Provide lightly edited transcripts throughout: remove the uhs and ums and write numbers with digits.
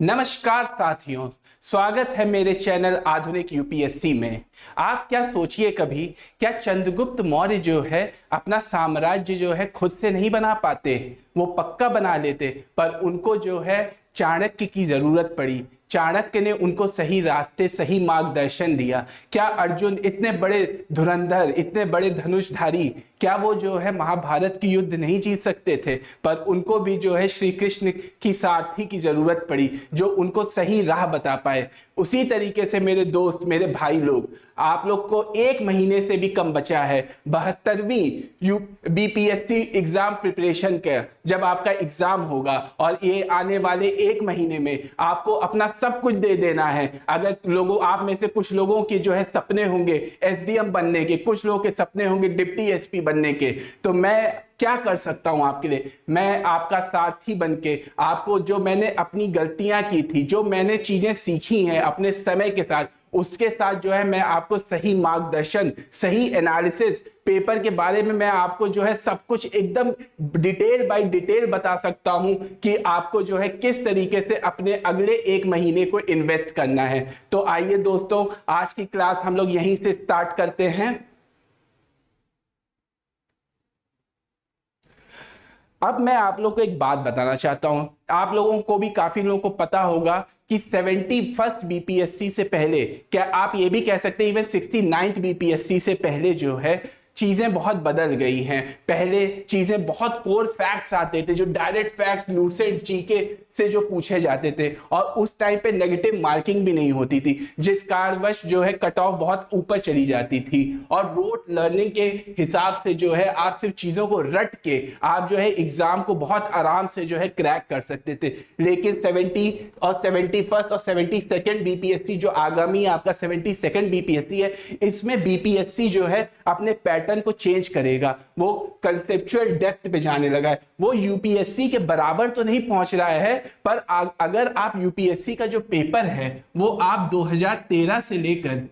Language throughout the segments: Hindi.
नमस्कार साथियों, स्वागत है मेरे चैनल आधुनिक यूपीएससी में। आप क्या सोचिए कभी, क्या चंद्रगुप्त मौर्य जो है अपना साम्राज्य जो है खुद से नहीं बना पाते, वो पक्का बना लेते, पर उनको जो है चाणक्य की जरूरत पड़ी। चाणक्य ने उनको सही रास्ते, सही मार्गदर्शन दिया। क्या अर्जुन इतने बड़े धुरंधर, इतने बड़े धनुषधारी, क्या वो जो है महाभारत की युद्ध नहीं जीत सकते थे? पर उनको भी जो है श्री कृष्ण की सारथी की जरूरत पड़ी, जो उनको सही राह बता पाए। उसी तरीके से मेरे दोस्त, मेरे भाई लोग, आप लोग को एक महीने से भी कम बचा है 72वीं बीपीएससी एग्जाम प्रिपरेशन का। जब आपका एग्जाम होगा और ये आने वाले एक महीने में आपको अपना सब कुछ दे देना है। अगर आप में से कुछ लोगों के जो है सपने होंगे एसडीएम बनने के, कुछ लोगों के सपने होंगे डिप्टी एसपी बनने के, तो मैं क्या कर सकता हूं आपके लिए? मैं आपका साथी बनके आपको, जो मैंने अपनी गलतियां की थी, जो मैंने चीजें सीखी हैं अपने समय के साथ, उसके साथ जो है मैं आपको सही मार्गदर्शन, सही एनालिसिस, पेपर के बारे में मैं आपको जो है सब कुछ एकदम डिटेल बाय डिटेल बता सकता हूं कि आपको जो है किस तरीके से अपने अगले एक महीने को इन्वेस्ट करना है। तो आइए दोस्तों, आज की क्लास हम लोग यहीं से स्टार्ट करते हैं। अब मैं आप लोग को एक बात बताना चाहता हूं। आप लोगों को भी, काफी लोगों को पता होगा कि 71st बीपीएससी से पहले, क्या आप ये भी कह सकते हैं इवन 69th बीपीएससी से पहले जो है चीजें बहुत बदल गई हैं। पहले चीजें बहुत कोर फैक्ट्स आते थे, जो डायरेक्ट फैक्ट्स लूसेंट जीके से जो पूछे जाते थे, और उस टाइम पे नेगेटिव मार्किंग भी नहीं होती थी, जिस कारणवश जो है कट ऑफ बहुत ऊपर चली जाती थी। और रोट लर्निंग के हिसाब से जो है आप सिर्फ चीजों को रट के आप जो है एग्जाम को बहुत आराम से जो है क्रैक कर सकते थे। लेकिन 70 और 71st और 72nd बीपीएससी, जो आगामी आपका 72nd बीपीएससी है, इसमें बीपीएससी जो है अपने पैटर्न को चेंज करेगा। वो कंसेप्चुअल डेप्थ पे जाने लगा है। वो यूपीएससी के बराबर तो नहीं पहुंच रहा है, पर अगर आप यूपीएससी का जो पेपर है वो आप 2013 से लेकर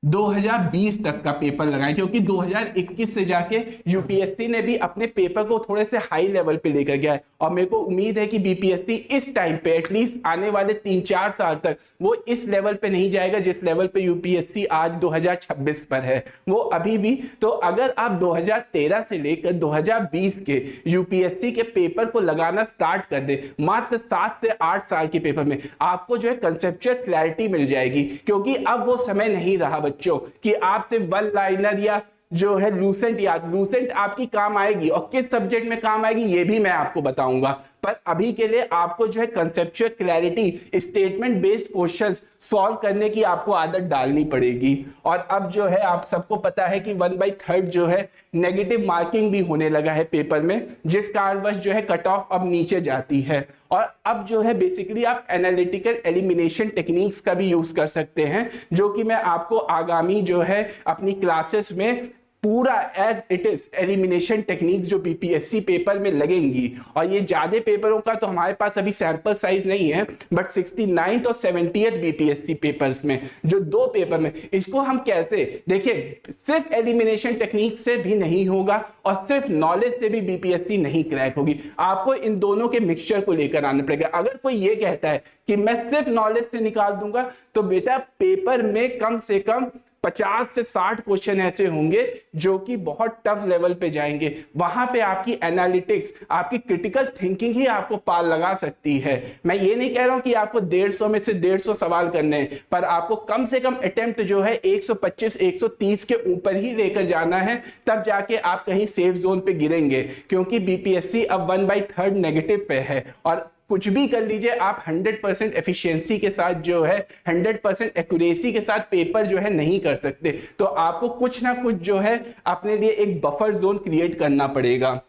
2020 तक का पेपर लगाएं, क्योंकि 2021 से जाके यूपीएससी ने भी अपने पेपर को थोड़े से हाई लेवल पे लेकर गया है। और मेरे को उम्मीद है कि बीपीएससी इस टाइम पे, एटलीस्ट आने वाले 3-4 साल तक, वो इस लेवल पे नहीं जाएगा जिस लेवल पे यूपीएससी आज 2026 पर है। वो अभी भी, तो अगर आप 2013 से लेकर 2020 के यूपीएससी के पेपर को लगाना स्टार्ट कर दे, मात्र 7 से 8 साल के पेपर में आपको जो है कंसेप्चुअल क्लैरिटी मिल जाएगी। क्योंकि अब वो समय नहीं रहा बच्चों कि आप सिर्फ वन लाइनर या जो है लूसेंट याद, लूसेंट आपकी काम आएगी, और किस सब्जेक्ट में काम आएगी ये भी मैं आपको बताऊंगा। पर अभी के लिए आपको जो है conceptual clarity, statement based questions solve करने की आपको आदत डालनी पड़ेगी। और अब जो है आप सबको पता है कि 1/3 जो है नेगेटिव मार्किंग भी होने लगा है पेपर में, जिस कारणवश जो है कट ऑफ अब नीचे जाती है। और अब जो है बेसिकली आप एनालिटिकल एलिमिनेशन टेक्निक्स का भी यूज कर सकते हैं, जो कि मैं आपको आगामी जो है अपनी क्लासेस में पूरा as it is elimination techniques जो बीपीएससी पेपर में लगेंगी। और ये ज्यादा पेपरों का तो हमारे पास अभी सैंपल साइज नहीं है, बट 69th और 70th बीपीएससी पेपर्स में, जो 2 पेपर में, इसको हम कैसे देखिए, सिर्फ एलिमिनेशन टेक्निक से भी नहीं होगा और सिर्फ नॉलेज से भी बीपीएससी नहीं क्रैक होगी। आपको इन दोनों के मिक्सचर को लेकर आना पड़ेगा। अगर कोई ये कहता है कि मैं सिर्फ नॉलेज से निकाल दूंगा, तो बेटा पेपर में कम से कम 50 से 60 क्वेश्चन ऐसे होंगे जो कि बहुत टफ लेवल पे जाएंगे। वहां पे आपकी एनालिटिक्स, आपकी क्रिटिकल थिंकिंग ही आपको पार लगा सकती है। मैं ये नहीं कह रहा हूं कि आपको 150 में से 150 सवाल करने हैं, पर आपको कम से कम अटेम्प्ट जो है 125-130 के ऊपर ही लेकर जाना है, तब जाके आप कहीं सेफ जोन पे गिरेंगे। क्योंकि बीपीएससी अब 1/3 नेगेटिव पे है, और कुछ भी कर लीजिए आप 100% एफिशिएंसी के साथ जो है 100% एक्यूरेसी के साथ पेपर जो है नहीं कर सकते। तो आपको कुछ ना कुछ जो है अपने लिए एक बफर जोन क्रिएट करना पड़ेगा।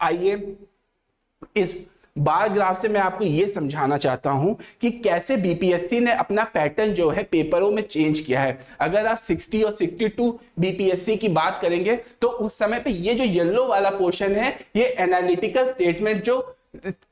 आइए इस बार ग्राफ से मैं आपको यह समझाना चाहता हूं कि कैसे बीपीएससी ने अपना पैटर्न जो है पेपरों में चेंज किया है। अगर आप 60 और 62 बीपीएससी की बात करेंगे, तो उस समय पे ये जो येलो वाला पोर्शन है, ये एनालिटिकल स्टेटमेंट, जो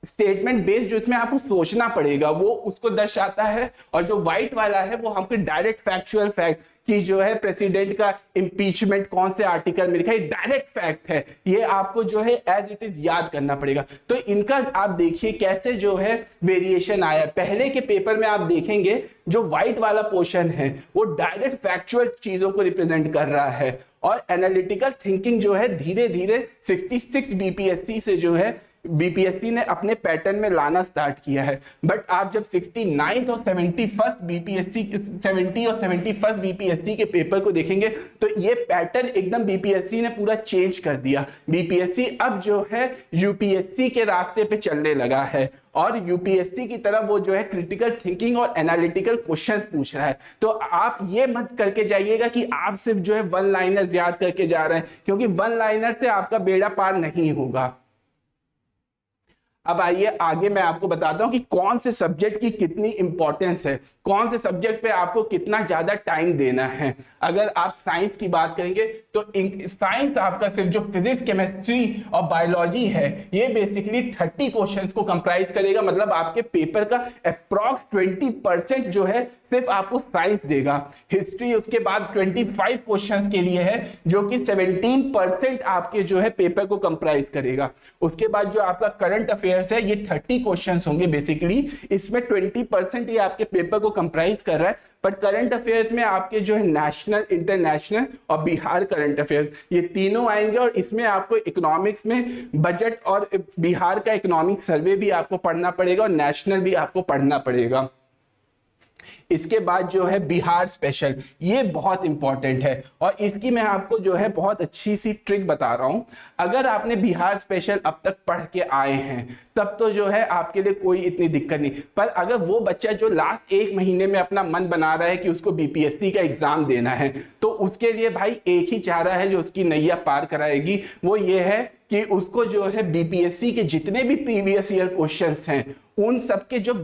स्टेटमेंट बेस्ड जो इसमें आपको सोचना पड़ेगा, वो उसको दर्शाता है। और जो व्हाइट वाला है वो हमको डायरेक्ट फैक्चुअल फैक्ट, कि जो है प्रेसिडेंट का इम्पीचमेंट कौन से आर्टिकल में लिखा है, डायरेक्ट फैक्ट है, ये आपको जो है एज इट इज याद करना पड़ेगा। तो इनका आप देखिए कैसे जो है वेरिएशन आया। पहले के पेपर में आप देखेंगे जो व्हाइट वाला पोर्शन है वो डायरेक्ट फैक्चुअल चीजों को रिप्रेजेंट कर रहा है, और एनालिटिकल थिंकिंग जो है धीरे धीरे 66 बीपीएससी से जो है बीपीएससी ने अपने पैटर्न में लाना स्टार्ट किया है। बट आप जब 69 और 71 बीपीएससी 70 और 71 बीपीएससी के पेपर को देखेंगे तो ये पैटर्न एकदम बीपीएससी ने पूरा चेंज कर दिया। बीपीएससी अब जो है यूपीएससी के रास्ते पे चलने लगा है, और यूपीएससी की तरफ वो जो है क्रिटिकल थिंकिंग और एनालिटिकल क्वेश्चंस पूछ रहा है। तो आप ये मत करके जाइएगा कि आप सिर्फ जो है वन लाइनर्स याद करके जा रहे हैं, क्योंकि वन लाइनर से आपका बेड़ा पार नहीं होगा। अब आइए आगे मैं आपको बताता हूं कि कौन से सब्जेक्ट की कितनी इंपॉर्टेंस है, कौन से सब्जेक्ट पे आपको कितना ज्यादा टाइम देना है। अगर आप साइंस की बात करेंगे तो साइंस आपका सिर्फ जो फिजिक्स, केमिस्ट्री और बायोलॉजी है ये बेसिकली 30 क्वेश्चंस को कंप्राइज करेगा। मतलब आपके पेपर का अप्रॉक्स 20% जो है सिर्फ आपको साइंस देगा। हिस्ट्री उसके बाद 25 क्वेश्चंस के लिए है, जो कि 17% आपके जो है पेपर को कंप्राइज करेगा। उसके बाद जो आपका करंट अफेयर्स है ये 30 क्वेश्चंस होंगे बेसिकली, इसमें 20% ये आपके पेपर को कंप्राइज कर रहा है। बट करंट अफेयर्स में आपके जो है नेशनल, इंटरनेशनल और बिहार करंट अफेयर्स ये तीनों आएंगे, और इसमें आपको इकोनॉमिक्स में बजट और बिहार का इकोनॉमिक सर्वे भी आपको पढ़ना पड़ेगा, और नेशनल भी आपको पढ़ना पड़ेगा। इसके बाद जो है बिहार स्पेशल, ये बहुत इंपॉर्टेंट है, और इसकी मैं आपको जो है बहुत अच्छी सी ट्रिक बता रहा हूं। अगर आपने बिहार स्पेशल अब तक पढ़ के आए हैं तब तो जो है आपके लिए कोई इतनी दिक्कत नहीं, पर अगर वो बच्चा जो लास्ट 1 महीने में अपना मन बना रहा है कि उसको बीपीएससी का एग्जाम देना है, तो उसके लिए भाई एक ही चारा है जो उसकी नैया पार कराएगी, वो ये है कि उसको जो है बीपीएससी के जितने भी प्रीवियस ईयर क्वेश्चंस हैं उन सबके जो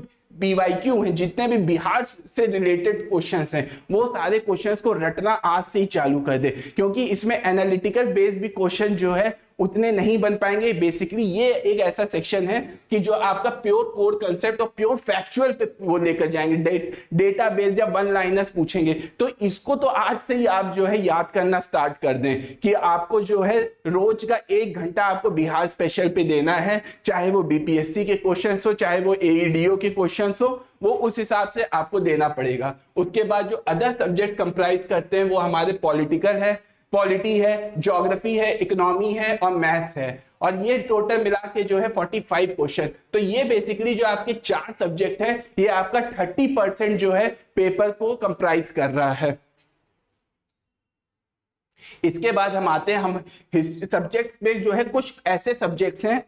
पीवाईक्यू हैं, जितने भी बिहार से रिलेटेड क्वेश्चंस हैं, वो सारे क्वेश्चंस को रटना आज से ही चालू कर दे, क्योंकि इसमें एनालिटिकल बेस्ड भी क्वेश्चन जो है उतने नहीं बन पाएंगे। बेसिकली ये एक ऐसा सेक्शन है कि जो आपका प्योर कोर कंसेप्ट और प्योर फैक्चुअल पे वो लेकर जाएंगे, डेटा बेस्ड या वन लाइनर्स पूछेंगे। तो इसको तो आज से ही आप जो है याद करना स्टार्ट कर दें कि आपको जो है रोज का 1 घंटा आपको बिहार स्पेशल पे देना है, चाहे वो बीपीएससी के क्वेश्चन हो, चाहे वो एईडीओ के क्वेश्चन हो, वो उस हिसाब से आपको देना पड़ेगा। उसके बाद जो अदर सब्जेक्ट कंप्राइज करते हैं वो हमारे पॉलिटिकल है, पॉलिटी है, ज्योग्राफी है, इकोनॉमी है और मैथ्स है, और ये टोटल मिला के जो है 45 क्वेश्चन। तो ये बेसिकली जो आपके 4 सब्जेक्ट है ये आपका 30% जो है पेपर को कंप्राइज कर रहा है। इसके बाद हम आते हैं, हम सब्जेक्ट्स में जो है कुछ ऐसे सब्जेक्ट्स हैं,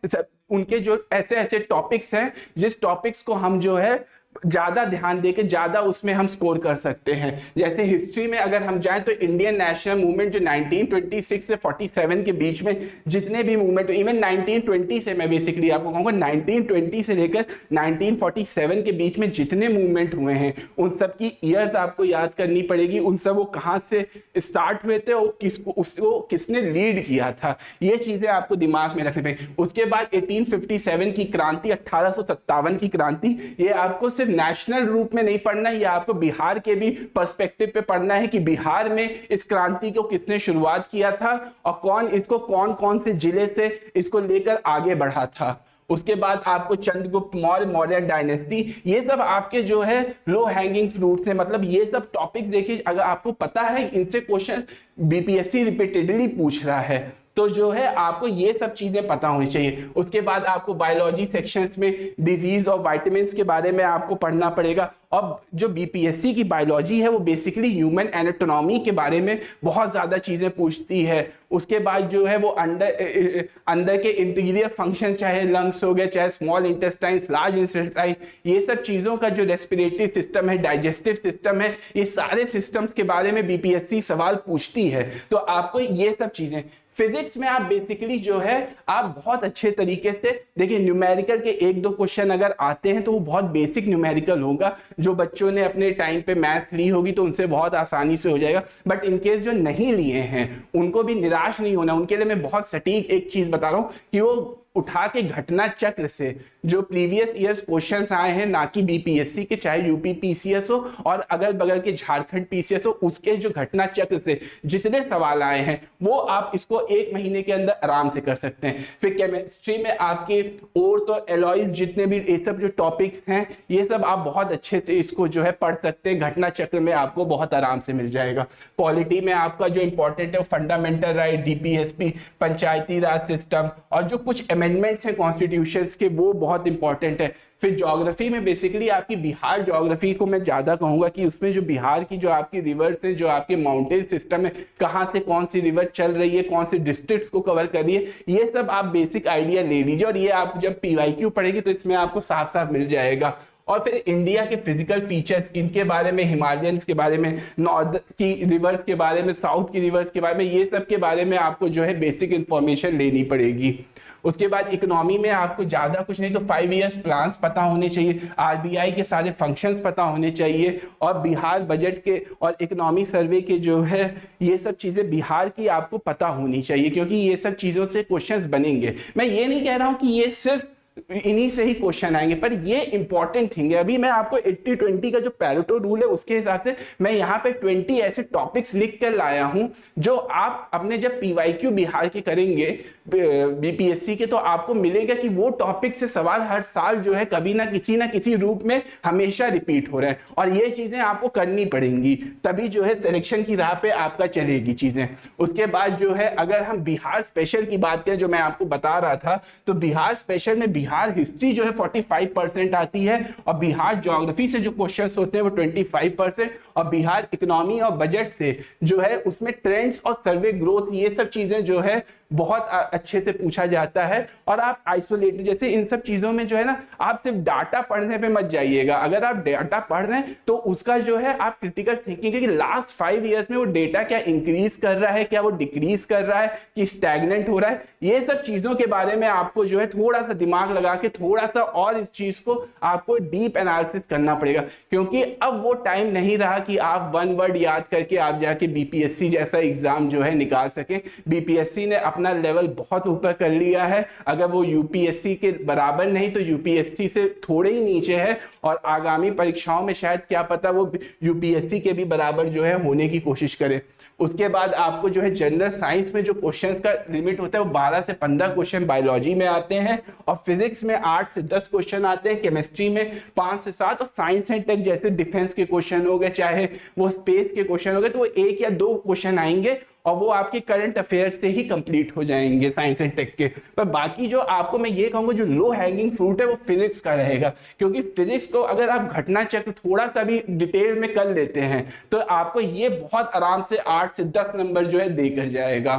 उनके जो ऐसे ऐसे टॉपिक्स हैं जिस टॉपिक्स को हम जो है ज्यादा ध्यान देके ज्यादा उसमें हम स्कोर कर सकते हैं। जैसे हिस्ट्री में अगर हम जाएं तो इंडियन नेशनल मूवमेंट जो 1926 से 47 के बीच में जितने भी मूवमेंट, इवन 1920 से मैं बेसिकली आपको कहूंगा 1920 से लेकर 1947 के बीच में जितने मूवमेंट हुए हैं उन सब की ईयर्स आपको याद करनी पड़ेगी, उन सब वो कहाँ से स्टार्ट हुए थे और उसको किसने लीड किया था, ये चीजें आपको दिमाग में रखनी पड़ेगी। उसके बाद 1857 की क्रांति, 1857 की क्रांति, ये आपको नेशनल रूप में नहीं पढ़ना है, या आपको बिहार के भी पर्सपेक्टिव पे पढ़ना है कि बिहार में इस क्रांति को किसने शुरुआत किया था और कौन कौन से जिले से इसको लेकर आगे बढ़ा था। उसके बाद आपको चंद्रगुप्त मौर्य, मौर्य डायनेस्टी, ये सब आपके जो है लो हैंगिंग फ्रूट्स है। मतलब ये सब टॉपिक्स देखिए, अगर आपको पता है इनसे क्वेश्चन बीपीएससी रिपीटेडली पूछ रहा है तो जो है आपको ये सब चीजें पता होनी चाहिए। उसके बाद आपको बायोलॉजी सेक्शंस में डिजीज और विटामिन्स के बारे में आपको पढ़ना पड़ेगा, और जो बीपीएससी की बायोलॉजी है वो बेसिकली ह्यूमन एनाटॉमी के बारे में बहुत ज्यादा चीजें पूछती है। उसके बाद जो है वो अंदर के इंटीरियर फंक्शन, चाहे लंग्स हो गए, चाहे स्मॉल इंटेस्टाइन, लार्ज इंटेस्टाइन, ये सब चीजों का जो रेस्पिरेटरी सिस्टम है, डाइजेस्टिव सिस्टम है, ये सारे सिस्टम्स के बारे में बीपीएससी सवाल पूछती है। तो आपको ये सब चीजें, फिजिक्स में आप बेसिकली जो है आप बहुत अच्छे तरीके से देखिए, न्यूमेरिकल के 1-2 क्वेश्चन अगर आते हैं तो वो बहुत बेसिक न्यूमेरिकल होगा, जो बच्चों ने अपने टाइम पे मैथ्स ली होगी तो उनसे बहुत आसानी से हो जाएगा। बट इनकेस जो नहीं लिए हैं उनको भी निराश नहीं होना, उनके लिए मैं बहुत सटीक एक चीज बता रहा हूं कि वो उठा के घटना चक्र से जो प्रीवियस ईयर्स क्वेश्चंस आए हैं, ना कि बीपीएससी के, चाहे यूपी पीसीएस हो और अगल बगल के झारखंड पीसीएस हो, उसके जो घटना चक्र से जितने सवाल आए हैं वो आप इसको 1 महीने के अंदर आराम से कर सकते हैं। फिर केमिस्ट्री में आपके ओर्स और एलॉयज जितने भी ये सब जो टॉपिक्स हैं, ये सब आप बहुत अच्छे से इसको जो है पढ़ सकते हैं, घटना चक्र में आपको बहुत आराम से मिल जाएगा। पॉलिटी में आपका जो इंपॉर्टेंट है फंडामेंटल राइट, डीपीएसपी, पंचायती राज सिस्टम और जो कुछ अमेंडमेंट्स हैं कॉन्स्टिट्यूशंस के, वो बहुत इंपॉर्टेंट है। फिर ज्योग्राफी में बेसिकली आपकी बिहार ज्योग्राफी को मैं ज्यादा कहूंगा कि उसमें जो बिहार की जो आपकी रिवर्स है, जो आपके माउंटेन सिस्टम है, कहाँ से कौन सी रिवर चल रही है, कौन से डिस्ट्रिक्ट्स को कवर कर रही है, ये सब आप बेसिक आइडिया ले लीजिए और ये आप जब पीवाईक्यू पढ़ेगी तो इसमें आपको साफ साफ मिल जाएगा। और फिर इंडिया के फिजिकल फीचर्स, इनके बारे में, हिमालयंस के बारे में, नॉर्थ की रिवर्स के बारे में, साउथ की रिवर्स के बारे में, ये सब के बारे में आपको जो है बेसिक इंफॉर्मेशन लेनी पड़ेगी। उसके बाद इकोनॉमी में आपको ज्यादा कुछ नहीं तो 5 इयर्स प्लान्स पता होने चाहिए, आरबीआई के सारे फंक्शंस पता होने चाहिए और बिहार बजट के और इकोनॉमी सर्वे के जो है ये सब चीजें बिहार की आपको पता होनी चाहिए, क्योंकि ये सब चीजों से क्वेश्चंस बनेंगे। मैं ये नहीं कह रहा हूं कि ये सिर्फ इन्हीं से ही क्वेश्चन आएंगे, पर ये इंपॉर्टेंट थिंग है। अभी मैं आपको 80-20 का जो पैरेटो रूल है उसके हिसाब से मैं यहाँ पे 20 ऐसे टॉपिक्स लिख कर लाया हूं जो आप अपने जब पीवाईक्यू बिहार के करेंगे बीपीएससी के, तो आपको मिलेगा कि वो टॉपिक से सवाल हर साल जो है कभी ना किसी रूप में हमेशा रिपीट हो रहे हैं और ये चीजें आपको करनी पड़ेंगी, तभी जो है सिलेक्शन की राह पे आपका चलेगी चीजें। उसके बाद जो है अगर हम बिहार स्पेशल की बात करें, जो मैं आपको बता रहा था, तो बिहार स्पेशल में बिहार हिस्ट्री जो है 45% आती है और बिहार ज्योग्राफी से जो क्वेश्चंस होते हैं वो 25% और बिहार इकोनॉमी और बजट से जो है उसमें ट्रेंड्स और सर्वे ग्रोथ, ये सब चीजें जो है बहुत अच्छे से पूछा जाता है। और आप आइसोलेटेड, जैसे इन सब चीजों में जो है ना, आप सिर्फ डाटा पढ़ने पे मत जाइएगा। अगर आप डाटा पढ़ रहे हैं तो उसका जो है आप क्रिटिकल थिंकिंग कि लास्ट 5 इयर्स में वो डेटा क्या इंक्रीज कर रहा है, क्या वो डिक्रीज कर रहा है, कि स्टैग्नेंट हो रहा है, ये सब चीजों के बारे में आपको जो है थोड़ा सा दिमाग लगा के थोड़ा सा और इस चीज को आपको डीप एनालिसिस करना पड़ेगा, क्योंकि अब वो टाइम नहीं रहा कि आप 1 वर्ड याद करके आप जाके बीपीएससी जैसा एग्जाम जो है निकाल सकें। बीपीएससी ने अपना लेवल बहुत ऊपर कर लिया है, अगर वो यूपीएससी के बराबर नहीं तो यूपीएससी से थोड़े ही नीचे है और आगामी परीक्षाओं में शायद क्या पता वो यूपीएससी के भी बराबर जो है होने की कोशिश करे। उसके बाद आपको जो है जनरल साइंस में जो क्वेश्चंस का लिमिट होता है वो 12 से 15 क्वेश्चन बायोलॉजी में आते हैं और फिजिक्स में 8 से 10 क्वेश्चन आते हैं, केमिस्ट्री में 5 से 7 और साइंस एंड टेक जैसे डिफेंस के क्वेश्चन हो गए, चाहे वो स्पेस के क्वेश्चन हो गए, तो वो 1 या 2 क्वेश्चन आएंगे और वो आपके करंट अफेयर्स से ही कंप्लीट हो जाएंगे साइंस एंड टेक के। पर बाकी जो आपको मैं ये कहूंगा जो लो हैंगिंग फ्रूट है वो फिजिक्स का रहेगा, क्योंकि फिजिक्स को अगर आप घटना चक्र थोड़ा सा भी डिटेल में कर लेते हैं तो आपको ये बहुत आराम से 8 से 10 नंबर जो है देकर जाएगा।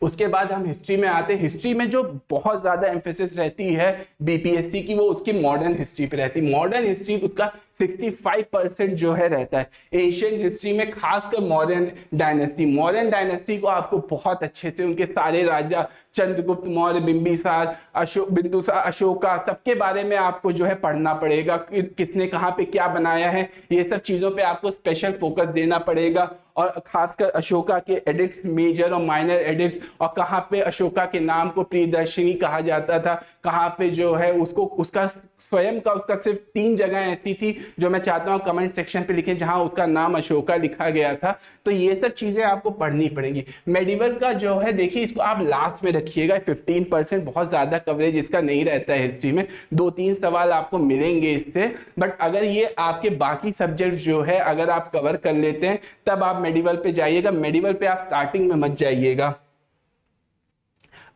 उसके बाद हम हिस्ट्री में आते हैं। हिस्ट्री में जो बहुत ज्यादा एम्फेसिस रहती है बीपीएससी की वो उसकी मॉडर्न हिस्ट्री पे रहती है। मॉडर्न हिस्ट्री उसका 65% जो है रहता है। एशियन हिस्ट्री में खासकर मॉडर्न डायनेस्टी को आपको बहुत अच्छे से उनके सारे राजा, चंद्रगुप्त मौर्य, बिंबिसार, अशोका, सबके बारे में आपको जो है पढ़ना पड़ेगा, किसने कहाँ पे क्या बनाया है, ये सब चीजों पे आपको स्पेशल फोकस देना पड़ेगा। और खासकर अशोका के एडिक्ट्स, मेजर और माइनर एडिक्ट्स, और कहाँ पे अशोका के नाम को प्रियदर्शनी कहा जाता था, कहाँ पे जो है उसको उसका स्वयं का उसका सिर्फ 3 जगह ऐसी थी जो मैं चाहता हूँ कमेंट सेक्शन पे लिखें जहां उसका नाम अशोका लिखा गया था। तो ये सब चीजें आपको पढ़नी पड़ेंगी। मेडिवल का जो है देखिए इसको आप लास्ट में रखिएगा, 15% बहुत ज्यादा कवरेज इसका नहीं रहता है हिस्ट्री में, 2-3 सवाल आपको मिलेंगे इससे। बट अगर ये आपके बाकी सब्जेक्ट जो है अगर आप कवर कर लेते हैं तब आप मेडिवल पे जाइएगा। मेडिवल पे आप स्टार्टिंग में मत जाइएगा।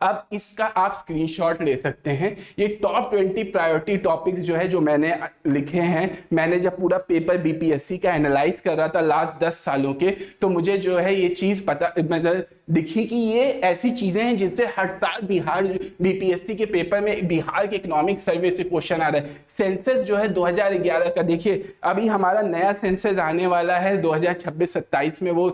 अब इसका आप स्क्रीनशॉट ले सकते हैं। ये टॉप 20 प्रायोरिटी टॉपिक्स जो है जो मैंने लिखे हैं, मैंने जब पूरा पेपर बीपीएससी का एनालाइज कर रहा था लास्ट 10 सालों के, तो मुझे जो है ये चीज पता मतलब दिखी कि ये ऐसी चीजें हैं जिनसे हर साल बिहार बीपीएससी के पेपर में बिहार के इकोनॉमिक सर्वे से क्वेश्चन आ रहा है। सेंसस जो है 2011 का, देखिए अभी हमारा नया सेंसस आने वाला है 2026-27 में, वो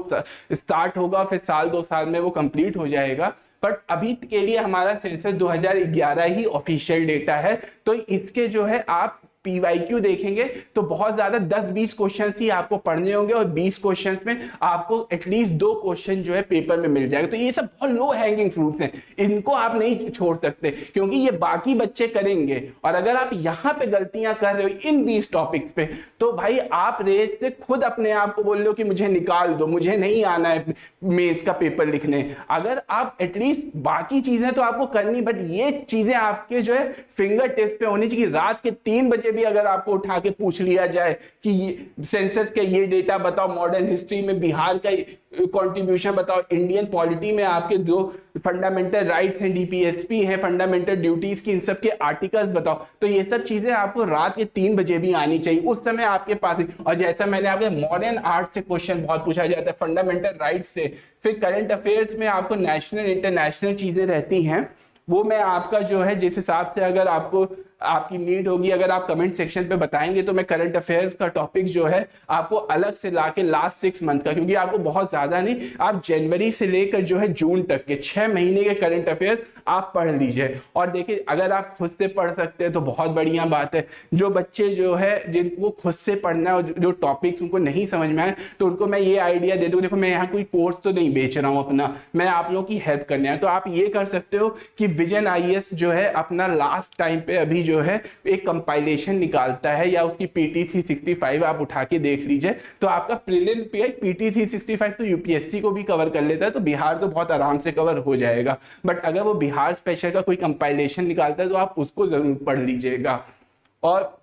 स्टार्ट होगा, फिर साल 2 साल में वो कंप्लीट हो जाएगा। बट अभी के लिए हमारा सेंसस 2011 ही ऑफिशियल डेटा है, तो इसके जो है आप पीवाईक्यू देखेंगे तो बहुत ज्यादा 10-20 क्वेश्चन ही आपको पढ़ने होंगे और 20 क्वेश्चंस में आपको एटलीस्ट 2 क्वेश्चन जो है पेपर में मिल जाएगा। तो ये सब बहुत लो हैंगिंग फ्रूट्स हैं, इनको आप नहीं छोड़ सकते क्योंकि ये बाकी बच्चे करेंगे। और अगर आप यहां पे गलतियां कर रहे हो इन 20 टॉपिक्स पे, तो भाई आप रेस से खुद अपने आप को बोल रहे हो कि मुझे निकाल दो, मुझे नहीं आना है मेंस का पेपर लिखने। अगर आप एटलीस्ट बाकी चीजें तो आपको करनी, बट ये चीजें आपके जो है फिंगर टिप्स पे होनी चाहिए। रात के 3 बजे भी अगर आपको उठा के पूछ लिया जाए कि सेंसस का ये डेटा बताओ, मॉडर्न हिस्ट्री में बिहार का कंट्रीब्यूशन बताओ, इंडियन पॉलिटी में आपके जो फंडामेंटल राइट्स हैं, डीपीएसपी है, फंडामेंटल ड्यूटीज की, इन सब के आर्टिकल्स बताओ, तो ये सब चीजें आपको रात के 3 बजे भी आनी चाहिए। उस समय आपके पास, और जैसा मैंने आपके मॉडर्न आर्ट से क्वेश्चन बहुत पूछा जाता है, फंडामेंटल राइट्स से, फिर करंट अफेयर्स में आपको नेशनल इंटरनेशनल चीजें रहती हैं। वो मैं आपका जो है जिस हिसाब से अगर आपको आपकी नीड होगी, अगर आप कमेंट सेक्शन पे बताएंगे तो मैं करंट अफेयर्स का टॉपिक जो है आपको अलग से लाके लास्ट 6 मंथ का, क्योंकि आपको बहुत ज्यादा नहीं, आप जनवरी से लेकर जो है जून तक के 6 महीने के करंट अफेयर्स आप पढ़ लीजिए। और देखिए अगर आप खुद से पढ़ सकते हैं तो बहुत बढ़िया बात है। जो बच्चे जो है जिनको खुद से पढ़ना है, जो टॉपिक्स उनको नहीं समझ में आए, तो उनको मैं ये आइडिया दे दूं, देखो मैं यहाँ कोई कोर्स तो नहीं बेच रहा हूँ अपना, मैं आप लोगों की हेल्प करने आया। तो आप ये कर सकते हो कि विजन आईएएस जो है अपना लास्ट टाइम पे अभी जो है एक कंपाइलेशन निकालता है, या उसकी पीटी 365 आप उठा के देख लीजिए, तो आपका प्रीलिम्स भी है। पीटी 365 तो यूपीएससी को भी कवर कर लेता है, तो बिहार तो बहुत आराम से कवर हो जाएगा। बट अगर वो बिहार स्पेशल का कोई कंपाइलेशन निकालता है तो आप उसको जरूर पढ़ लीजिएगा। और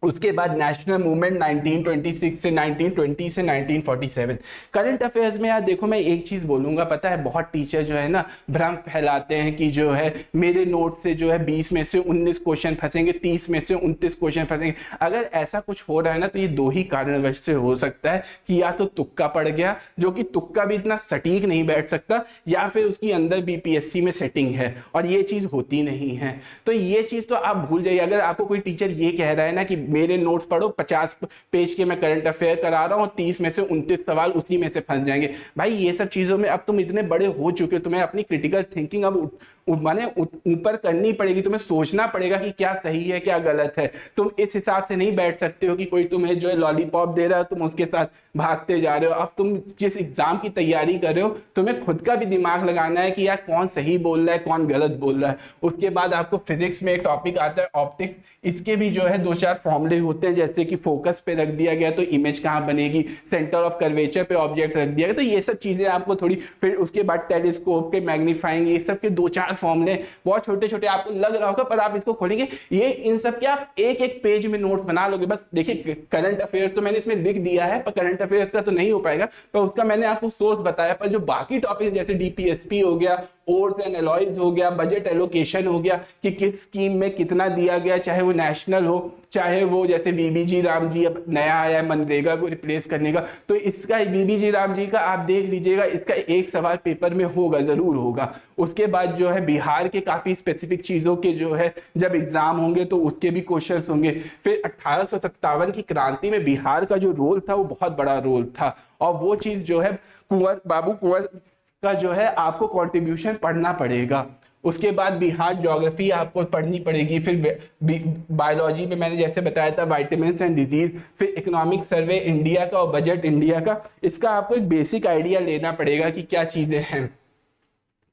उसके बाद नेशनल मूवमेंट 1926 से 1920 से 1947। करंट अफेयर्स में यार देखो मैं एक चीज बोलूंगा, पता है बहुत टीचर जो है ना भ्रम फैलाते हैं कि जो है मेरे नोट से जो है 20 में से 19 क्वेश्चन फंसेंगे, 30 में से 29 क्वेश्चन फंसेंगे। अगर ऐसा कुछ हो रहा है ना तो ये 2 ही कारणवश से हो सकता है कि या तो तुक्का पड़ गया, जो कि तुक्का भी इतना सटीक नहीं बैठ सकता, या फिर उसकी अंदर बीपीएससी में सेटिंग है और ये चीज होती नहीं है। तो ये चीज तो आप भूल जाइए। अगर आपको कोई टीचर ये कह रहा है ना कि मेरे नोट्स पढ़ो, 50 पेज के मैं करंट अफेयर करा रहा हूं, 30 में से 29 सवाल उसी में से फंस जाएंगे, भाई ये सब चीजों में अब तुम इतने बड़े हो चुके हो, तुम्हें अपनी क्रिटिकल थिंकिंग अब माने ऊपर करनी पड़ेगी, तुम्हें सोचना पड़ेगा कि क्या सही है क्या गलत है। तुम इस हिसाब से नहीं बैठ सकते हो कि कोई तुम्हें जो है लॉलीपॉप दे रहा है तुम उसके साथ भागते जा रहे हो। अब तुम जिस एग्जाम की तैयारी कर रहे हो तुम्हें खुद का भी दिमाग लगाना है कि यार कौन सही बोल रहा है कौन गलत बोल रहा है। उसके बाद आपको फिजिक्स में एक टॉपिक आता है ऑप्टिक्स, इसके भी जो है 2-4 फॉर्मूले होते हैं, जैसे कि फोकस पे रख दिया गया तो इमेज कहाँ बनेगी, सेंटर ऑफ कर्वेचर पे ऑब्जेक्ट रख दिया गया, तो ये सब चीजें आपको थोड़ी, फिर उसके बाद टेलीस्कोप के मैग्नीफाइंग, ये सब के 2-4 फॉर्मूले बहुत छोटे छोटे आपको लग रहा होगा, पर आप इसको खोलेंगे ये इन सब के आप एक पेज में नोट बना लोगे। बस देखिए करंट अफेयर्स तो मैंने इसमें लिख दिया है, पर करंट अफेयर्स का तो नहीं हो पाएगा, पर उसका मैंने आपको सोर्स बताया। पर जो बाकी टॉपिक जैसे डीपीएसपी हो गया, ओर्स एंड एलॉयज हो गया, बजट एलोकेशन हो गया कि किस स्कीम में कितना दिया गया, चाहे वो नेशनल हो चाहे वो जैसे वीबीजी राम जी अब नया आया है मनरेगा को रिप्लेस करने का, तो इसका वीबीजी राम जी का आप देख लीजिएगा, इसका एक सवाल पेपर में होगा, जरूर होगा। उसके बाद जो है बिहार के काफी स्पेसिफिक चीजों के जो है जब एग्जाम होंगे तो उसके भी क्वेश्चंस होंगे। फिर 1857 की क्रांति में बिहार का जो रोल था वो बहुत बड़ा रोल था, और वो चीज जो है बाबू कुंवर का जो है आपको कंट्रीब्यूशन पढ़ना पड़ेगा। उसके बाद बिहार ज्योग्राफी आपको पढ़नी पड़ेगी। फिर बायोलॉजी में मैंने जैसे बताया था विटामिन एंड डिजीज, फिर इकोनॉमिक सर्वे इंडिया का और बजट इंडिया का, इसका आपको एक बेसिक आइडिया लेना पड़ेगा कि क्या चीजें हैं।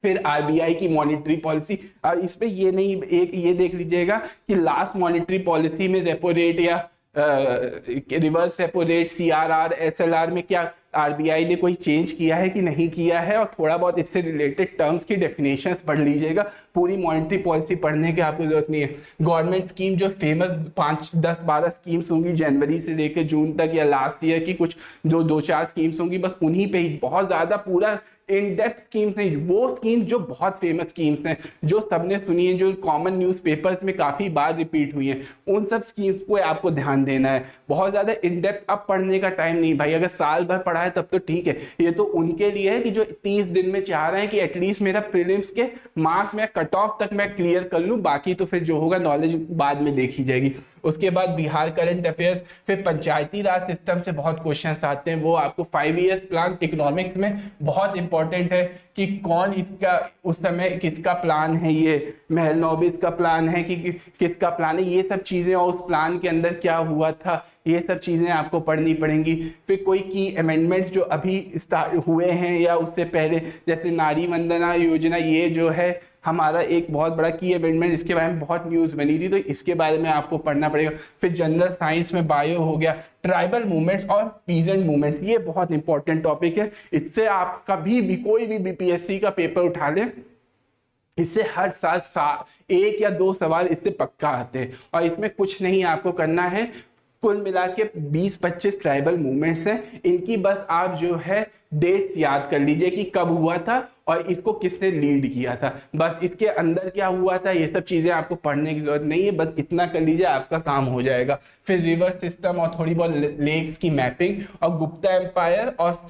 फिर आरबीआई की मॉनेटरी पॉलिसी, इसमें ये नहीं, एक ये देख लीजिएगा कि लास्ट मॉनेटरी पॉलिसी में रेपो रेट या reverse repo rate, CRR, SLR में क्या आरबीआई ने कोई चेंज किया है कि नहीं किया है, और थोड़ा बहुत इससे रिलेटेड टर्म्स की डेफिनेशंस पढ़ लीजिएगा। पूरी मॉनेटरी पॉलिसी पढ़ने की आपको जरूरत नहीं है। गवर्नमेंट स्कीम जो फेमस 5, 10, 12 स्कीम्स होंगी जनवरी से लेकर जून तक, या लास्ट ईयर की कुछ जो 2-4 स्कीम्स होंगी, बस उन्हीं पे ही, बहुत ज्यादा पूरा इन डेप्थ स्कीम्स नहीं, वो स्कीम्स जो बहुत फेमस स्कीम्स हैं, जो सबने सुनी है, जो कॉमन न्यूज़पेपर्स में काफी बार रिपीट हुई हैं, उन सब स्कीम्स को आपको ध्यान देना है। बहुत ज्यादा इन डेप्थ अब पढ़ने का टाइम नहीं भाई, अगर साल भर पढ़ा है तब तो ठीक है, ये तो उनके लिए है कि जो 30 दिन में चाह रहे हैं कि एटलीस्ट मेरा प्रीलिम्स के मार्क्स में कट ऑफ तक मैं क्लियर कर लूं, बाकी तो फिर जो होगा नॉलेज बाद में देखी जाएगी। उसके बाद बिहार करंट अफेयर्स, फिर पंचायती राज सिस्टम से बहुत क्वेश्चंस आते हैं, वो आपको 5 ईयर्स प्लान इकोनॉमिक्स में बहुत इंपॉर्टेंट इंपॉर्टेंट है कि कौन इसका उस समय किसका प्लान है, ये महलनोबिस का प्लान है कि किसका प्लान है, ये सब चीजें और उस प्लान के अंदर क्या हुआ था, ये सब चीजें आपको पढ़नी पड़ेंगी। फिर कोई की अमेंडमेंट्स जो अभी हुए हैं या उससे पहले, जैसे नारी वंदना योजना, ये जो है हमारा एक बहुत बड़ा की अमेंडमेंट, इसके बारे में बहुत न्यूज़ बनी थी, तो इसके बारे में आपको पढ़ना पड़ेगा। फिर जनरल साइंस में बायो हो गया, ट्राइबल मूवमेंट्स और पीजेंट मूवमेंट्स, ये बहुत इंपॉर्टेंट टॉपिक है। इससे आप कभी भी कोई भी बीपीएससी का पेपर उठा लें, इससे हर साल 1 या 2 सवाल इससे पक्का आते हैं, और इसमें कुछ नहीं आपको करना है। कुल मिला के 20-25 ट्राइबल मूवमेंट्स हैं, इनकी बस आप जो है डेट्स याद कर लीजिए कि कब हुआ था और इसको किसने लीड किया था, बस इसके अंदर क्या हुआ था, ये सब चीजें आपको पढ़ने की जरूरत नहीं है, बस इतना कर लीजिए आपका काम हो जाएगा। फिर रिवर सिस्टम और थोड़ी बहुत लेक्स की मैपिंग और गुप्ता एम्पायर और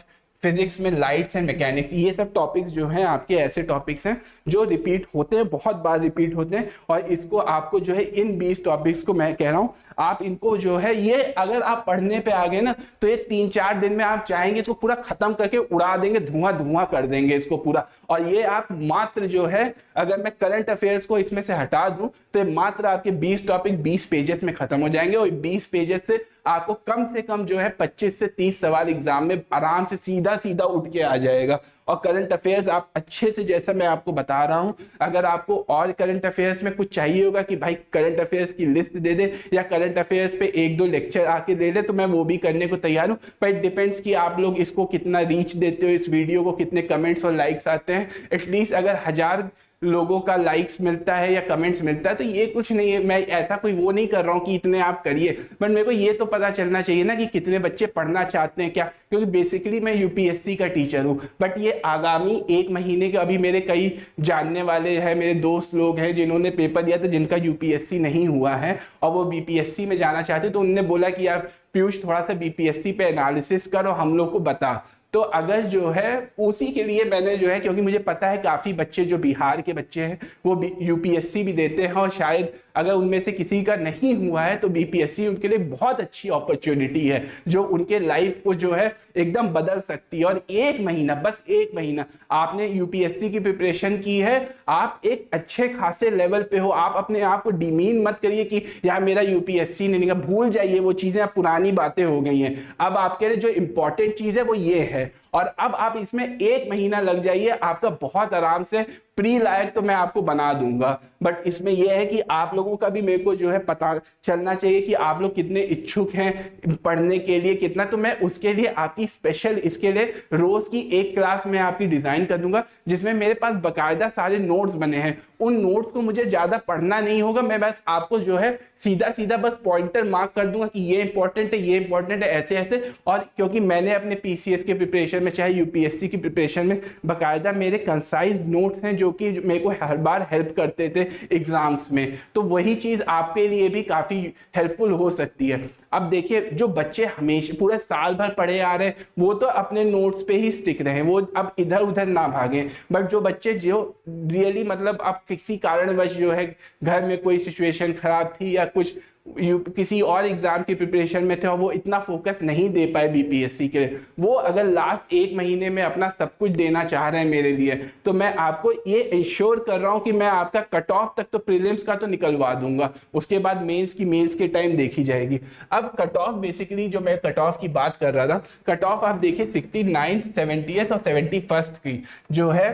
फिजिक्स में लाइट्स एंड मैकेनिक्स, ये सब टॉपिक्स जो हैं आपके ऐसे टॉपिक्स हैं जो रिपीट होते हैं, बहुत बार रिपीट होते हैं, और इसको आपको जो है इन 20 टॉपिक्स को मैं कह रहा हूँ आप इनको जो है, ये अगर आप पढ़ने पे आ गए ना तो ये 3-4 दिन में आप चाहेंगे इसको पूरा खत्म करके उड़ा देंगे, धुआं धुआं कर देंगे इसको पूरा। और ये आप मात्र जो है, अगर मैं करंट अफेयर्स को इसमें से हटा दूं तो ये मात्र आपके 20 टॉपिक 20 पेजेस में खत्म हो जाएंगे, और 20 पेजेस से आपको कम से कम जो है 25 से 30 सवाल एग्जाम में आराम से सीधा सीधा उठ के आ जाएगा। और करंट अफेयर्स आप अच्छे से, जैसा मैं आपको बता रहा हूं, अगर आपको और करंट अफेयर्स में कुछ चाहिए होगा कि भाई करंट अफेयर्स की लिस्ट दे दे या करंट अफेयर्स पे 1-2 लेक्चर आके दे दे, तो मैं वो भी करने को तैयार हूं। पर इट डिपेंड्स कि आप लोग इसको कितना रीच देते हो, इस वीडियो को कितने कमेंट्स और लाइक्स आते हैं। एटलीस्ट अगर 1000 लोगों का लाइक्स मिलता है या कमेंट्स मिलता है तो ये कुछ नहीं है, मैं ऐसा कोई वो नहीं कर रहा हूँ कि इतने आप करिए, बट मेरे को ये तो पता चलना चाहिए ना कि कितने बच्चे पढ़ना चाहते हैं क्या, क्योंकि बेसिकली मैं यूपीएससी का टीचर हूँ। बट ये आगामी 1 महीने के, अभी मेरे कई जानने वाले हैं, मेरे दोस्त लोग हैं जिन्होंने पेपर दिया था जिनका यूपीएससी नहीं हुआ है और वो बीपीएससी में जाना चाहते, तो उन्होंने बोला कि यार पीयूष थोड़ा सा बीपीएससी पे एनालिसिस करो, हम लोग को बता। तो अगर जो है उसी के लिए मैंने जो है, क्योंकि मुझे पता है काफ़ी बच्चे जो बिहार के बच्चे हैं वो यूपीएससी भी देते हैं, और शायद अगर उनमें से किसी का नहीं हुआ है तो बीपीएससी उनके लिए बहुत अच्छी अपॉर्चुनिटी है जो उनके लाइफ को जो है एकदम बदल सकती है। और 1 महीना, बस 1 महीना आपने यूपीएससी की प्रिपरेशन की है, आप एक अच्छे खासे लेवल पे हो। आप अपने आप को डिमीन मत करिए कि यार मेरा यूपीएससी नहीं निकला, भूल जाइए वो चीज़ें, अब पुरानी बातें हो गई हैं। अब आपके लिए जो इंपॉर्टेंट चीज़ है वो ये है, और अब आप इसमें 1 महीना लग जाइए, आपका बहुत आराम से प्री लायक तो मैं आपको बना दूंगा। बट इसमें यह है कि आप लोगों का भी मेरे को जो है पता चलना चाहिए कि आप लोग कितने इच्छुक हैं पढ़ने के लिए, कितना, तो मैं उसके लिए आपकी स्पेशल, इसके लिए रोज की एक क्लास में आपकी डिजाइन कर दूंगा जिसमें मेरे पास बकायदा सारे नोट्स बने हैं। उन नोट्स को मुझे ज्यादा पढ़ना नहीं होगा, मैं बस आपको जो है सीधा सीधा बस पॉइंटर मार्क कर दूंगा कि ये इंपॉर्टेंट है, ये इंपॉर्टेंट है, ऐसे ऐसे। और क्योंकि मैंने अपने पीसीएस के प्रिपरेशन में चाहे यूपीएससी की प्रिपरेशन में बकायदा मेरे कंसाइज नोट्स हैं जो कि मेरे को हर बार हेल्प करते थे एग्जाम्स में, तो वही चीज आपके लिए भी काफी हेल्पफुल हो सकती है। अब देखिए, जो बच्चे हमेशा पूरे साल भर पढ़े आ रहे हैं वो तो अपने नोट्स पे ही स्टिक रहे, वो अब इधर उधर ना भागें। बट जो बच्चे जो रियली मतलब अब किसी कारणवश जो है घर में कोई सिचुएशन खराब थी या कुछ किसी और एग्जाम की प्रिपरेशन में थे और वो इतना फोकस नहीं दे पाए बीपीएससी के लिए, वो अगर लास्ट 1 महीने में अपना सब कुछ देना चाह रहे हैं मेरे लिए, तो मैं आपको ये इंश्योर कर रहा हूं कि मैं आपका कट ऑफ तक तो प्रीलिम्स का तो निकलवा दूंगा, उसके बाद मेंस के टाइम देखी जाएगी। अब कट ऑफ बेसिकली, जो मैं कट ऑफ की बात कर रहा था, कट ऑफ आप देखिए 69, 70th और 71st की जो है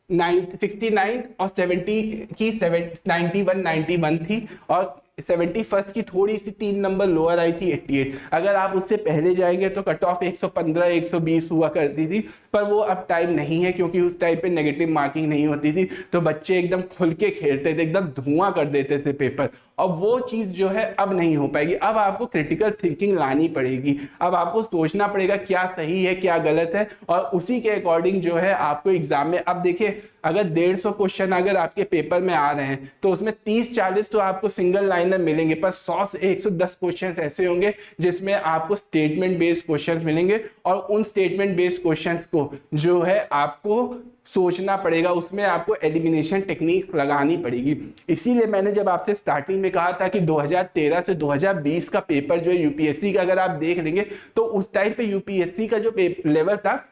69 और 70 की 91 91 थी, और 71st की थोड़ी सी 3 नंबर लोअर आई थी 88। अगर आप उससे पहले जाएंगे तो कट ऑफ 115 120 हुआ करती थी, पर वो अब टाइम नहीं है क्योंकि उस टाइम पे नेगेटिव मार्किंग नहीं होती थी, तो बच्चे एकदम खुल के खेलते थे, एकदम धुआं कर देते थे पेपर, और वो चीज़ जो है अब नहीं हो पाएगी। अब आपको क्रिटिकल थिंकिंग लानी पड़ेगी, अब आपको सोचना पड़ेगा क्या सही है क्या गलत है, और उसी के अकॉर्डिंग जो है आपको एग्जाम में, अब देखिए अगर 150 क्वेश्चन अगर आपके पेपर में आ रहे हैं तो उसमें 30-40 तो आपको सिंगल लाइनर मिलेंगे, पर 100 से 110 क्वेश्चन ऐसे होंगे जिसमें आपको स्टेटमेंट बेस्ड क्वेश्चन मिलेंगे, और उन स्टेटमेंट बेस्ड क्वेश्चन को जो है आपको सोचना पड़ेगा, उसमें आपको एलिमिनेशन टेक्निक लगानी पड़ेगी। इसीलिए मैंने जब आपसे स्टार्टिंग में कहा था कि 2013 से 2020 का पेपर जो है यूपीएससी का अगर आप देख लेंगे तो उस टाइम पे यूपीएससी का जो लेवल था